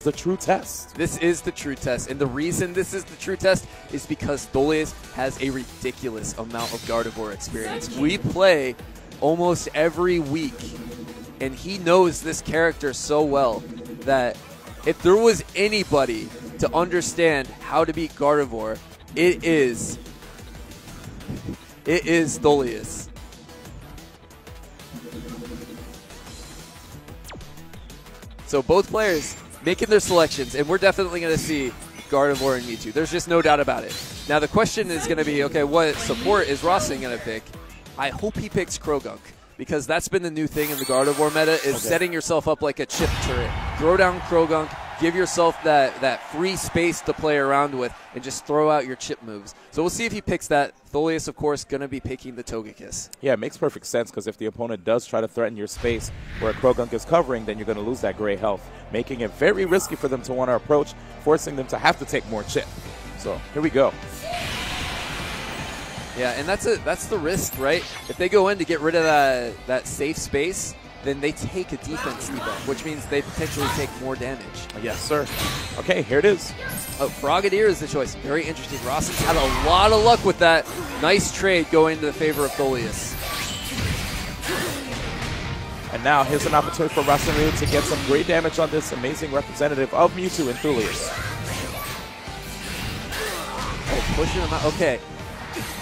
the true test. This is the true test, and the reason this is the true test is because Tholius has a ridiculous amount of Gardevoir experience. We play almost every week, and he knows this character so well that if there was anybody to understand how to beat Gardevoir, it is Tholius. So both players making their selections, and we're definitely going to see Gardevoir and Mewtwo. There's just no doubt about it. Now the question is going to be, okay, what support is Rossin going to pick? I hope he picks Krogunk, because that's been the new thing in the Gardevoir meta, is setting yourself up like a chip turret. Throw down Krogunk, give yourself that free space to play around with, and just throw out your chip moves. So we'll see if he picks that. Tholius, of course, going to be picking the Togekiss. Yeah, it makes perfect sense, because if the opponent does try to threaten your space where Krogunk is covering, then you're going to lose that gray health, making it very risky for them to want to approach, forcing them to have to take more chip. So here we go. Yeah, and that's the risk, right? If they go in to get rid of that safe space, then they take a defense debuff, which means they potentially take more damage. Yes, sir. Okay, here it is. Oh, Frogadier is the choice. Very interesting. Rossin's had a lot of luck with that. Nice trade going to the favor of Tholius. And now here's an opportunity for Rossin to get some great damage on this amazing representative of Mewtwo and Tholius. Oh, pushing him out. Okay.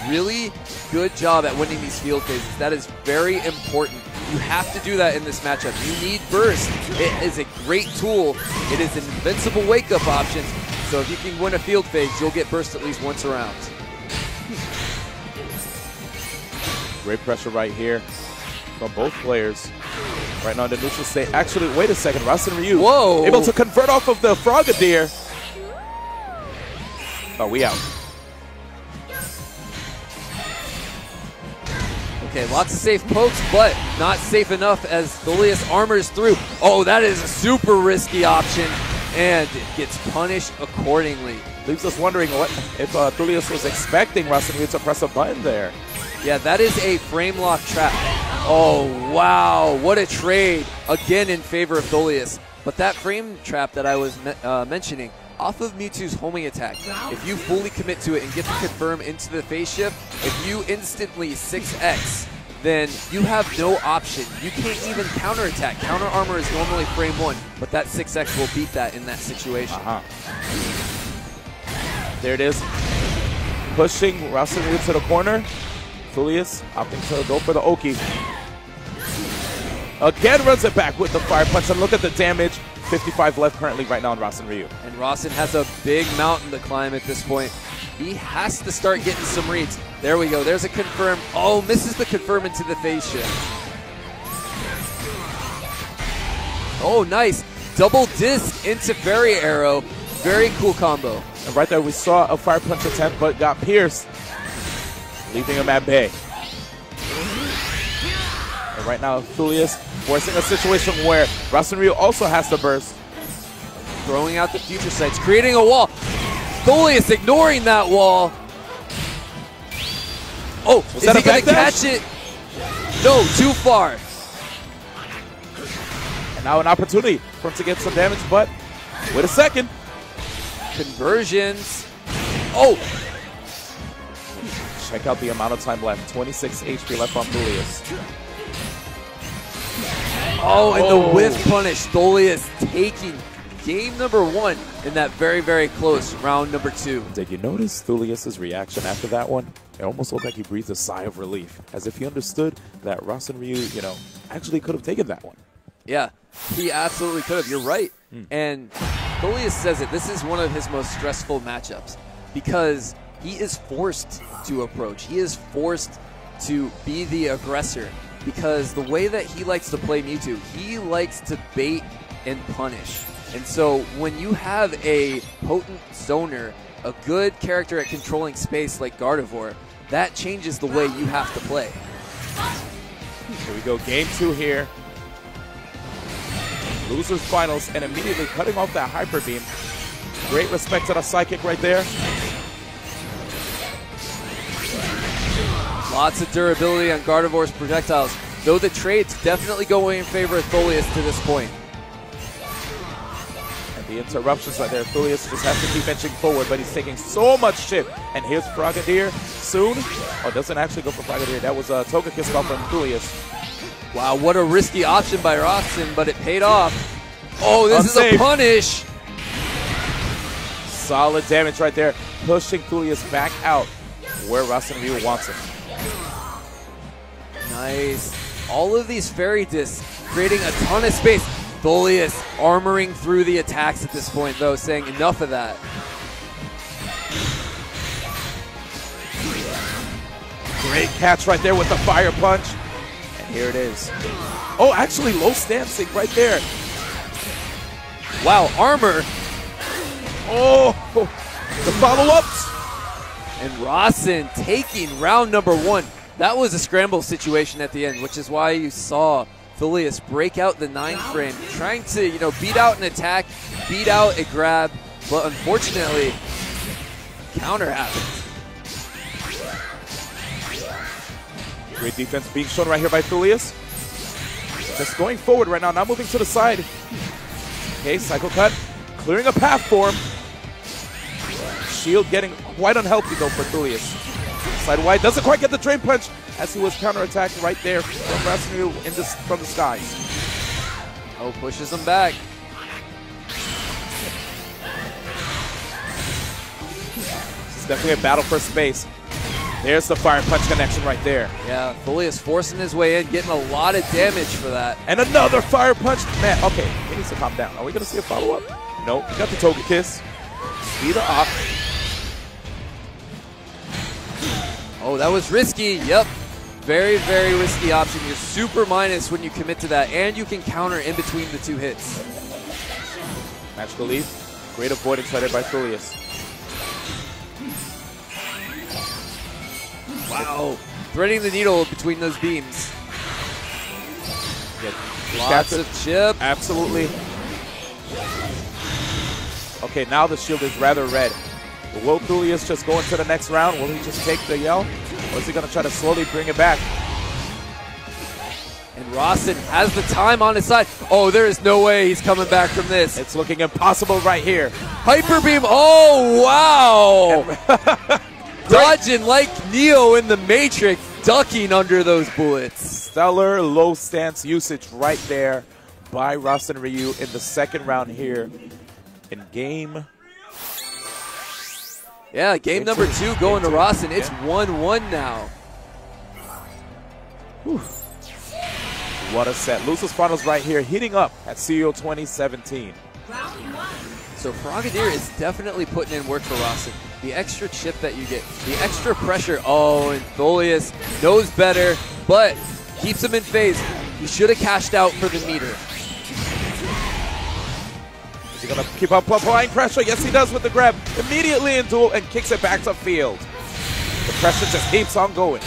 Really good job at winning these field phases. That is very important. You have to do that in this matchup. You need burst. It is a great tool. It is an invincible wake-up option. So if you can win a field phase, you'll get burst at least once around. Great pressure right here from both players. Right now in the neutral state. Actually, wait a second. Rossin Ryu able to convert off of the Frogadier. Oh, we out. Okay, lots of safe pokes, but not safe enough as Tholius armors through. Oh, that is a super risky option, and it gets punished accordingly. Leaves us wondering what if Tholius was expecting Rossin to press a button there. Yeah, that is a frame lock trap. Oh, wow, what a trade. Again in favor of Tholius. But that frame trap that I was mentioning, off of Mewtwo's homing attack, if you fully commit to it and get the confirm into the phase shift, if you instantly 6x, then you have no option. You can't even counterattack. Counter armor is normally frame 1, but that 6x will beat that in that situation. There it is. Pushing Rossin to the corner. Tholius opting to go for the Oki. Again runs it back with the Fire Punch, and look at the damage. 55 left currently right now on Rossin Ryu. And Rossin has a big mountain to climb at this point. He has to start getting some reads. There we go. There's a confirm. Oh, misses the confirm into the phase shift. Oh, nice. Double disc into Fairy Arrow. Very cool combo. And right there we saw a Fire Punch attempt, but got pierced, leaving him at bay. And right now, Tholius forcing a situation where Rossin Ryu also has to burst. Throwing out the future sights, creating a wall. Tholius ignoring that wall. Oh, is he going to catch it? No, too far. And now an opportunity for him to get some damage, but wait a second. Conversions. Oh! Check out the amount of time left. 26 HP left on Tholius. Oh, and the whiff punish. Tholius taking game number 1 in that very, very close round number 2. Did you notice Tholius' reaction after that one? It almost looked like he breathed a sigh of relief, as if he understood that Rossin Ryu, actually could have taken that one. Yeah, he absolutely could have. You're right. And Tholius says it. This is one of his most stressful matchups because he is forced to approach. He is forced to be the aggressor because the way that he likes to play Mewtwo, he likes to bait and punish. And so when you have a potent zoner, a good character at controlling space like Gardevoir, that changes the way you have to play. Here we go, game 2 here. Losers finals, and immediately cutting off that Hyper Beam. Great respect to the Psychic right there. Lots of durability on Gardevoir's projectiles, though the trade's definitely going in favor of Tholius to this point. And The interruptions right there. Thulius just has to keep inching forward, but he's taking so much chip. And here's Frogadier soon. Oh, doesn't actually go for Frogadier. That was a Toga Kiss call from Thulius. Wow, what a risky option by Rossin, but it paid off. Oh, this is a punish. Solid damage right there, pushing Thulius back out where Rossin Ryu wants him. Nice. All of these fairy discs creating a ton of space. Thulius armoring through the attacks at this point, though, saying enough of that. Great catch right there with the fire punch. And here it is. Oh, actually low stancing right there. Wow, armor. Oh, the follow-ups. And Rossin taking round number 1. That was a scramble situation at the end, which is why you saw Thulius break out the 9 frame, trying to, beat out an attack, beat out a grab, but unfortunately, counter happened. Great defense being shown right here by Thulius. Just going forward right now, not moving to the side. Okay, cycle cut, clearing a path for him. Shield getting quite unhealthy though for Thulius. Side wide, doesn't quite get the drain punch as he was counterattacked right there from Rossin from the skies. Oh, pushes him back. This is definitely a battle for space. There's the fire punch connection right there. Yeah, Thulius forcing his way in, getting a lot of damage for that. And another fire punch. Man, okay, he needs to calm down. Are we going to see a follow-up? Nope, he got the Toga Kiss. Speed off. Oh, that was risky. Yep. Very, very risky option. You're super minus when you commit to that, and you can counter in between the 2 hits. Magical Leaf. Great avoidance right there by Thulius. Wow. Threading the needle between those beams. Lots of chip. Absolutely. Okay, now the shield is rather red. Will Thulius just go into the next round? Will he just take the yell? Or is he going to try to slowly bring it back? And Rossin has the time on his side. Oh, there is no way he's coming back from this. It's looking impossible right here. Hyper beam. Oh, wow. Dodging like Neo in the Matrix, ducking under those bullets. Stellar low stance usage right there by Rossin Ryu in the second round here in game. Yeah, game number 2 going to Rossin. It's 1-1 now. Whew. What a set. Losers Finals right here, heating up at CEO 2017. So Frogadier is definitely putting in work for Rossin. The extra chip that you get, the extra pressure. Oh, and Thulius knows better, but keeps him in phase. He should have cashed out for the meter. Is he going to keep up applying pressure? Yes, he does with the grab. Immediately in duel and kicks it back to field. The pressure just keeps on going.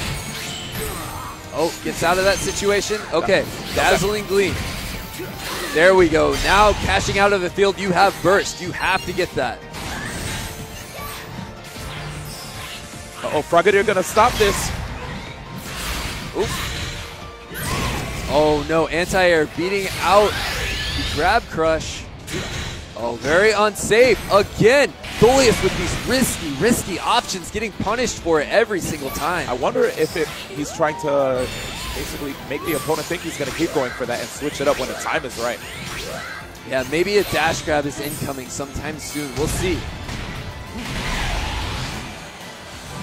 Oh, gets out of that situation. Okay, Dazzling Gleam. There we go. Now cashing out of the field, you have burst. You have to get that. Uh-oh, Frogadier going to stop this. Oops. Oh no, anti-air beating out the grab crush. Oh, very unsafe. Again, Thulius with these risky options, getting punished for it every single time. I wonder if he's trying to basically make the opponent think he's going to keep going for that and switch it up when the time is right. Yeah, maybe a dash grab is incoming sometime soon. We'll see.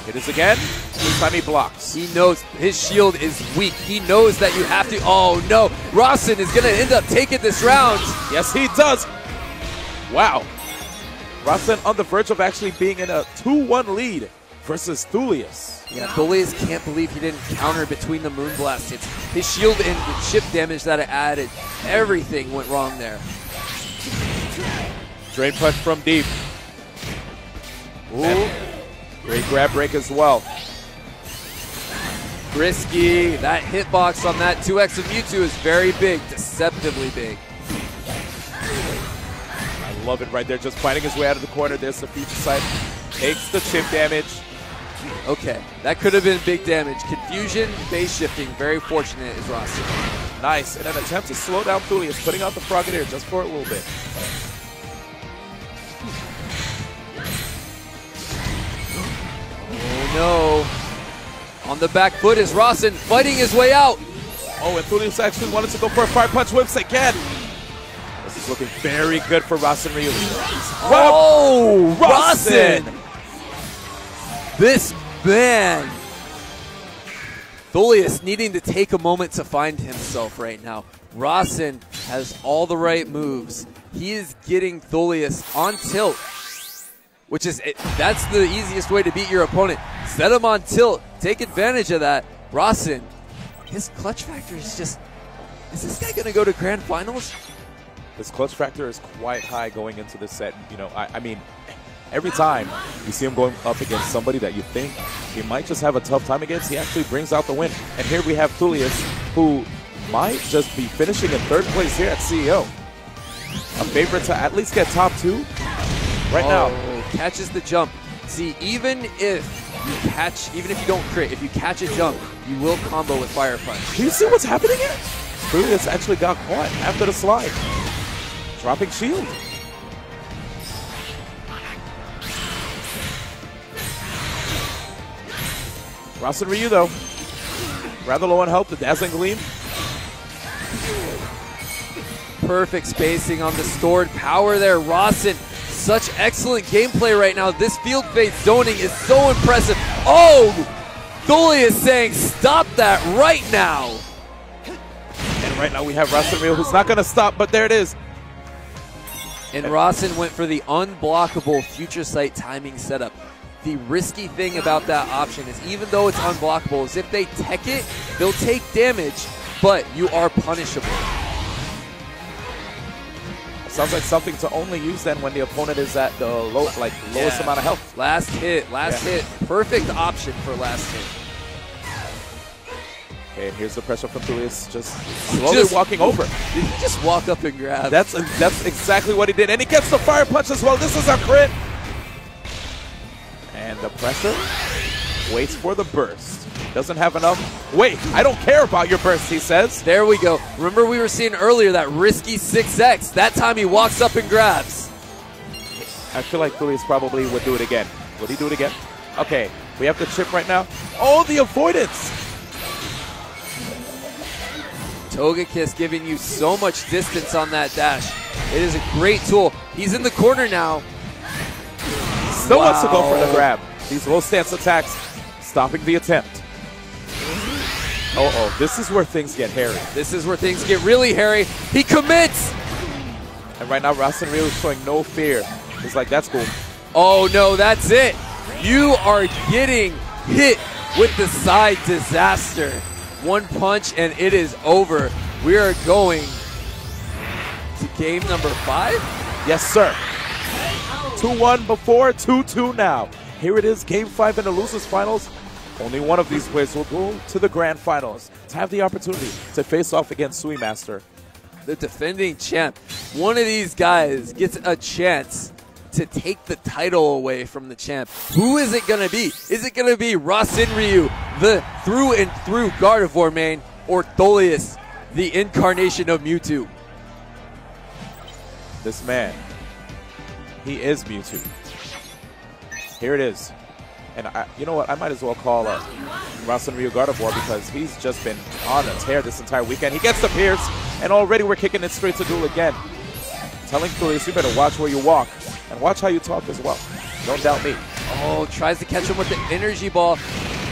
It is again. This time he blocks. He knows his shield is weak. He knows that you have to. Oh no, Rossin is going to end up taking this round. Yes, he does. Wow. Rossin on the verge of actually being in a 2-1 lead versus Thulius. Yeah, Thulius can't believe he didn't counter between the Moonblast hits. His shield and the chip damage that it added, everything went wrong there. Drain punch from deep. Ooh. And great grab break as well. Risky. That hitbox on that 2x of Mewtwo is very big, deceptively big. I love it right there, just fighting his way out of the corner. There's the future sight. Takes the chip damage. Okay, that could have been big damage. Confusion, base shifting, very fortunate is Rossin. Nice, in an attempt to slow down Thulius, putting out the Frogadier just for a little bit. the back foot is Rawson fighting his way out. Oh, and Thulius actually wanted to go for a fire punch whips again. This is looking very good for Rawson Ryu. Oh, Rawson! This man. Thulius needing to take a moment to find himself right now. Rawson has all the right moves. He is getting Thulius on tilt, which is, that's the easiest way to beat your opponent. Set him on tilt, take advantage of that. Rawson, his clutch factor is just, is this guy going to go to grand finals? His clutch factor is quite high going into this set. You know, I mean, every time you see him going up against somebody that you think he might just have a tough time against, he actually brings out the win. And here we have Thulius, who might just be finishing in third place here at CEO. A favorite to at least get top 2 right now. Catches the jump. See, even if you don't crit, if you catch a jump, you will combo with Fire Punch. Do you see what's happening here? Thulius actually got caught after the slide. Dropping shield. Rawson Ryu, though, rather low on health. The Dazzling Gleam. Perfect spacing on the stored power there. Rawson, such excellent gameplay right now. This field phase zoning is so impressive. Oh! Thulius saying, stop that right now. And right now we have Rawson Ryu, who's not going to stop, but there it is. And Rawson went for the unblockable future sight timing setup. The risky thing about that option is even though it's unblockable, is if they tech it, they'll take damage, but you are punishable. Sounds like something to only use then when the opponent is at the lowest amount of health. Last hit. Perfect option for last hit. Okay, and here's the pressure from Thulius, just slowly walking over. Did he just walk up and grab? That's exactly what he did, and he gets the fire punch as well. This is a crit. And the pressure waits for the burst. Doesn't have enough. Wait, I don't care about your burst, he says. There we go. Remember we were seeing earlier that risky 6X. That time he walks up and grabs. I feel like Thulius probably would do it again. Would he do it again? Okay, we have the chip right now. Oh, the avoidance. Togekiss giving you so much distance on that dash. It is a great tool. He's in the corner now. Still wants to go for the grab. These low stance attacks stopping the attempt. Uh-oh, this is where things get hairy. This is where things get really hairy. He commits! And right now, Rawson Ryu is showing no fear. He's like, that's cool. Oh, no, that's it. You are getting hit with the side disaster. One punch, and it is over. We are going to game number 5? Yes, sir. 2-1 before, 2-2 now. Here it is, game 5 in the losers finals. Only one of these players will go to the grand finals to have the opportunity to face off against Suimaster. The defending champ. One of these guys gets a chance to take the title away from the champ. Who is it going to be? Is it going to be Rawson Ryu, the through and through Gardevoir main, or Thulius, the incarnation of Mewtwo? This man, he is Mewtwo. Here it is. And you know what? I might as well call Rawson Ryu Gardevoir because he's just been on a tear this entire weekend. He gets the Pierce, and already we're kicking it straight to duel again. Telling Thulius, you better watch where you walk and watch how you talk as well. Don't doubt me. Oh, tries to catch him with the energy ball.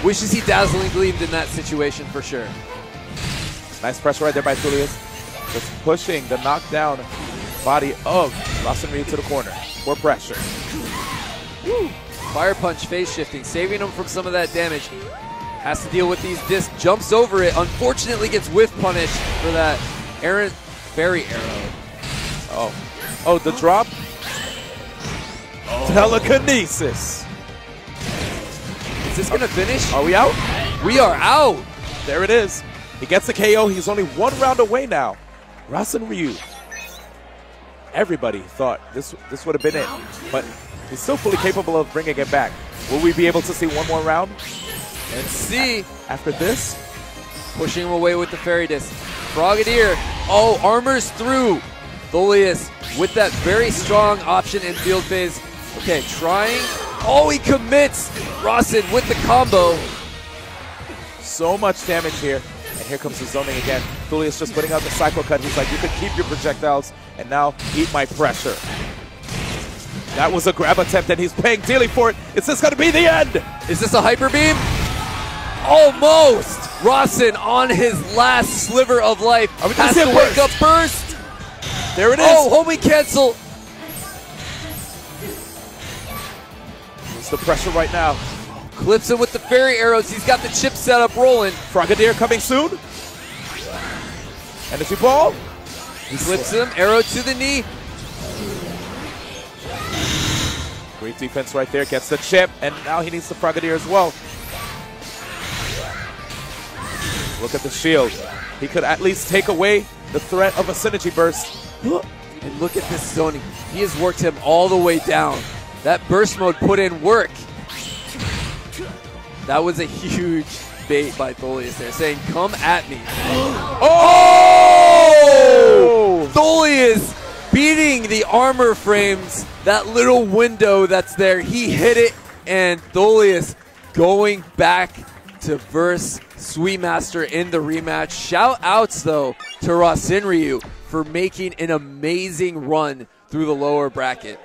Wishes he Dazzling Gleamed in that situation for sure. Nice pressure right there by Thulius. Just pushing the knockdown body of Rawson Ryu to the corner for pressure. Woo. Fire Punch phase shifting, saving him from some of that damage. Has to deal with these discs, jumps over it, unfortunately gets whiff punished for that fairy arrow. Oh, the drop. Telekinesis. Is this going to finish? Are we out? We are out. There it is. He gets the KO. He's only one round away now. Rawson Ryu. Everybody thought this would have been it, but he's still fully capable of bringing it back. Will we be able to see one more round? And see. After this? Pushing him away with the Fairy Disc. Frogadier. Oh, armors through. Thulius with that very strong option in field phase. Okay, trying. Oh, he commits. Rawson with the combo. so much damage here. And here comes the zoning again. Thulius just putting out the cycle cut. He's like, you can keep your projectiles and now eat my pressure. That was a grab attempt, and he's paying dearly for it. Is this going to be the end? Is this a hyper beam? Almost! Rawson on his last sliver of life has to wake up burst. There it is. Oh, homie cancel. It's the pressure right now. Clips him with the fairy arrows. He's got the chip setup rolling. Frogadier coming soon. Energy ball. He clips him. Arrow to the knee. Great defense right there. Gets the chip, and now he needs the Frogadier as well. Look at the shield. He could at least take away the threat of a synergy burst. And look at this zoning. He has worked him all the way down. That burst mode put in work. That was a huge bait by Thulius there, saying, come at me. Oh! Thulius beating the armor frames, that little window that's there. He hit it, and Thulius going back to verse Sweetmaster in the rematch. Shout outs, though, to Rawson Ryu for making an amazing run through the lower bracket.